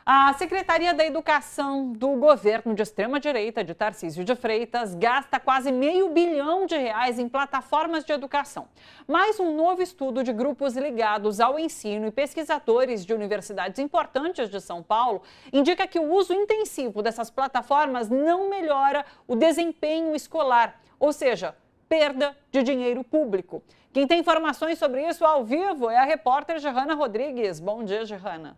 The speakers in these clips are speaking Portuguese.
A Secretaria da Educação do governo de extrema-direita de Tarcísio de Freitas gasta quase R$500 bilhão em plataformas de educação. Mas um novo estudo de grupos ligados ao ensino e pesquisadores de universidades importantes de São Paulo indica que o uso intensivo dessas plataformas não melhora o desempenho escolar, ou seja, perda de dinheiro público. Quem tem informações sobre isso ao vivo é a repórter Gerrana Rodrigues. Bom dia, Gerrana.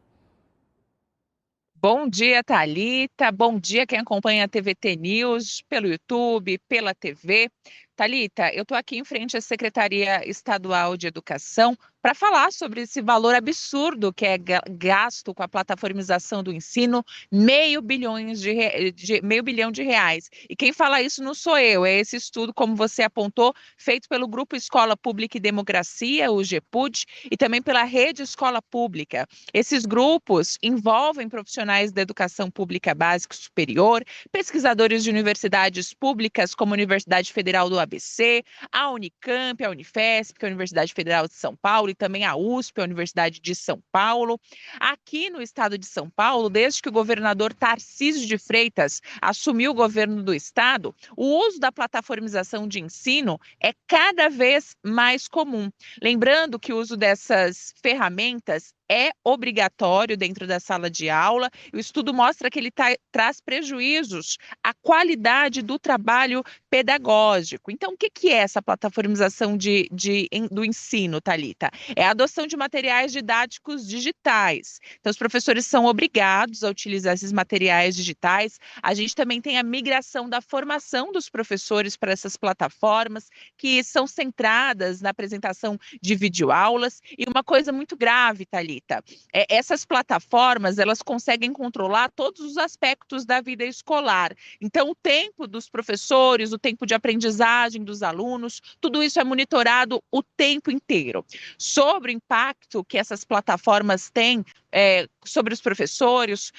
Bom dia, Thalita. Bom dia quem acompanha a TVT News pelo YouTube, pela TV. Thalita, eu estou aqui em frente à Secretaria Estadual de Educação para falar sobre esse valor absurdo que é gasto com a plataformização do ensino, R$500 bilhão de reais. E quem fala isso não sou eu, é esse estudo, como você apontou, feito pelo Grupo Escola Pública e Democracia, o GEPUD, e também pela Rede Escola Pública. Esses grupos envolvem profissionais da educação pública básica e superior, pesquisadores de universidades públicas, como a Universidade Federal do ABC, a Unicamp, a Unifesp, que é a Universidade Federal de São Paulo, e também a USP, a Universidade de São Paulo. Aqui no estado de São Paulo, desde que o governador Tarcísio de Freitas assumiu o governo do estado, o uso da plataformização de ensino é cada vez mais comum. Lembrando que o uso dessas ferramentas é obrigatório dentro da sala de aula. O estudo mostra que ele traz prejuízos à qualidade do trabalho pedagógico. Então, o que é essa plataformização do ensino, Thalita? É a adoção de materiais didáticos digitais. Então, os professores são obrigados a utilizar esses materiais digitais. A gente também tem a migração da formação dos professores para essas plataformas, que são centradas na apresentação de videoaulas. E uma coisa muito grave, Thalita, essas plataformas, elas conseguem controlar todos os aspectos da vida escolar. Então, o tempo dos professores, o tempo de aprendizagem dos alunos, tudo isso é monitorado o tempo inteiro. Sobre o impacto que essas plataformas têm sobre os professores,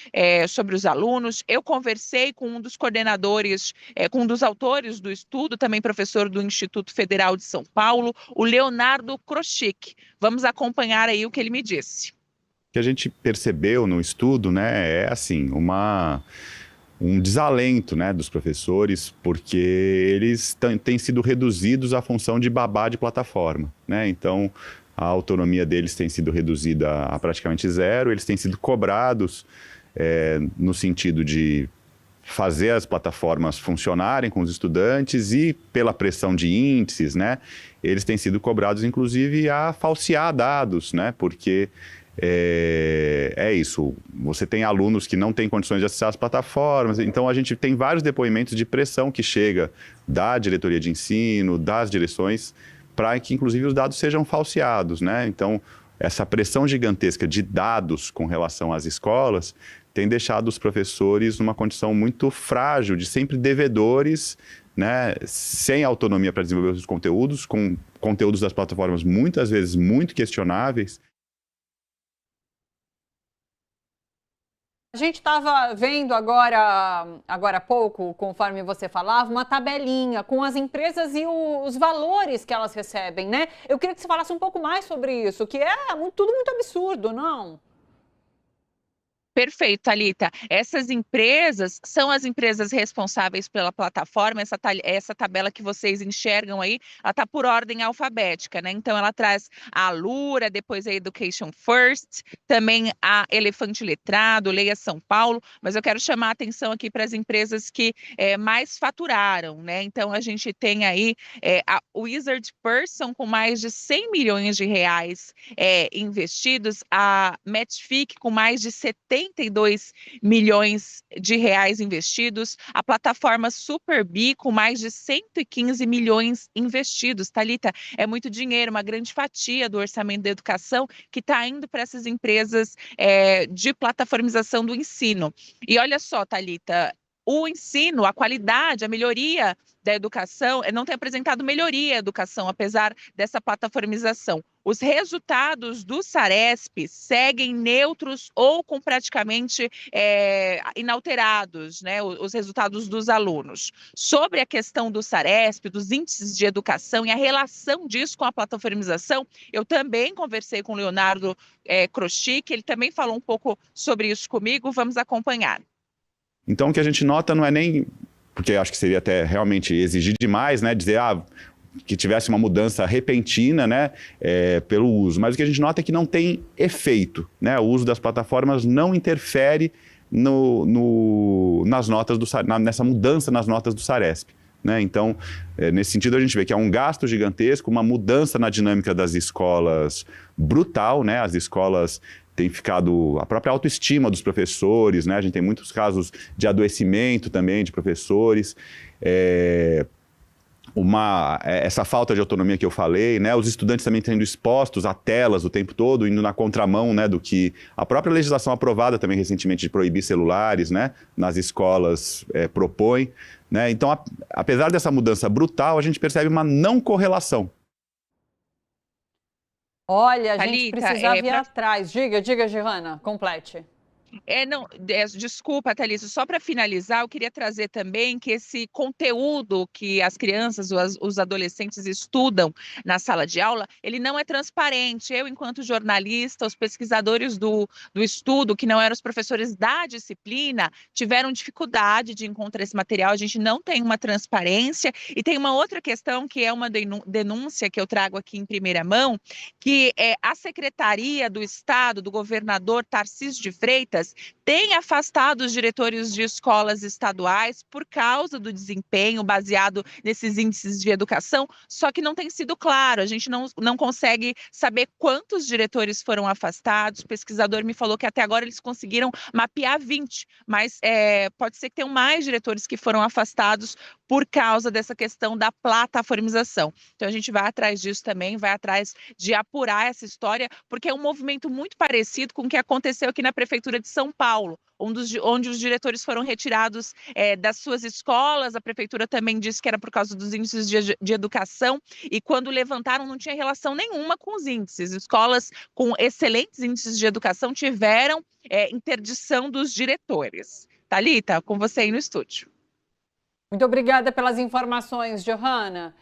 sobre os alunos, eu conversei com um dos coordenadores, com um dos autores do estudo, também professor do Instituto Federal de São Paulo, o Leonardo Kroschik. Vamos acompanhar aí o que ele me disse. O que a gente percebeu no estudo, né, é assim, um desalento, né, dos professores, porque eles têm sido reduzidos à função de babá de plataforma, né? Então, a autonomia deles tem sido reduzida a praticamente zero, eles têm sido cobrados no sentido de fazer as plataformas funcionarem com os estudantes e pela pressão de índices, né, eles têm sido cobrados, inclusive, a falsear dados, né, porque é isso, você tem alunos que não têm condições de acessar as plataformas, então a gente tem vários depoimentos de pressão que chega da diretoria de ensino, das direções, para que inclusive os dados sejam falseados, né? Então, essa pressão gigantesca de dados com relação às escolas tem deixado os professores numa condição muito frágil, de sempre devedores, né, sem autonomia para desenvolver os conteúdos, com conteúdos das plataformas muitas vezes muito questionáveis. A gente estava vendo agora há pouco, conforme você falava, uma tabelinha com as empresas e os valores que elas recebem, né? Eu queria que você falasse um pouco mais sobre isso, que é tudo muito absurdo, não? Perfeito, Thalita. Essas empresas são as empresas responsáveis pela plataforma. Essa tabela que vocês enxergam aí, ela está por ordem alfabética, né? Então, ela traz a Alura, depois a Education First, também a Elefante Letrado, Leia São Paulo, mas eu quero chamar a atenção aqui para as empresas que mais faturaram, né? Então, a gente tem aí a Wizard Person com mais de R$100 milhões investidos, a Matchfic com mais de R$72 milhões investidos, a plataforma Superbi com mais de R$115 milhões investidos. Thalita, é muito dinheiro, uma grande fatia do orçamento da educação que está indo para essas empresas de plataformização do ensino. E olha só, Thalita, o ensino, a qualidade, a melhoria da educação, não tem apresentado melhoria à educação, apesar dessa plataformização. Os resultados do Saresp seguem neutros ou com praticamente inalterados, né, os resultados dos alunos. Sobre a questão do Saresp, dos índices de educação e a relação disso com a plataformização, eu também conversei com o Leonardo Kroschik, ele também falou um pouco sobre isso comigo, vamos acompanhar. Então, o que a gente nota não é nem, porque acho que seria até realmente exigir demais, né, dizer que tivesse uma mudança repentina, né, pelo uso, mas o que a gente nota é que não tem efeito, né, o uso das plataformas não interfere nas notas nessa mudança nas notas do Saresp. Né? Então, nesse sentido, a gente vê que é um gasto gigantesco, uma mudança na dinâmica das escolas brutal, né? As escolas têm ficado... A própria autoestima dos professores, né? A gente tem muitos casos de adoecimento também de professores, essa falta de autonomia que eu falei, né? Os estudantes também sendo expostos a telas o tempo todo, indo na contramão, né, do que a própria legislação aprovada também recentemente de proibir celulares, né, nas escolas propõe. Né? Então, apesar dessa mudança brutal, a gente percebe uma não correlação. Olha, a gente precisava ir atrás. Diga, Giovana, complete. Desculpa, Thalissa, só para finalizar, eu queria trazer também que esse conteúdo que as crianças, os adolescentes estudam na sala de aula, ele não é transparente. Eu, enquanto jornalista, os pesquisadores do estudo, que não eram os professores da disciplina, tiveram dificuldade de encontrar esse material, a gente não tem uma transparência. E tem uma outra questão, que é uma denúncia que eu trago aqui em primeira mão, que a Secretaria do Estado, do governador Tarcísio de Freitas, tem afastado os diretores de escolas estaduais por causa do desempenho baseado nesses índices de educação, só que não tem sido claro, a gente não consegue saber quantos diretores foram afastados. O pesquisador me falou que até agora eles conseguiram mapear 20, mas pode ser que tenham mais diretores que foram afastados por causa dessa questão da plataformização. Então a gente vai atrás disso também, vai atrás de apurar essa história, porque é um movimento muito parecido com o que aconteceu aqui na Prefeitura de São Paulo, onde os diretores foram retirados das suas escolas. A prefeitura também disse que era por causa dos índices de educação, e quando levantaram não tinha relação nenhuma com os índices. Escolas com excelentes índices de educação tiveram interdição dos diretores. Thalita, com você aí no estúdio. Muito obrigada pelas informações, Giovana.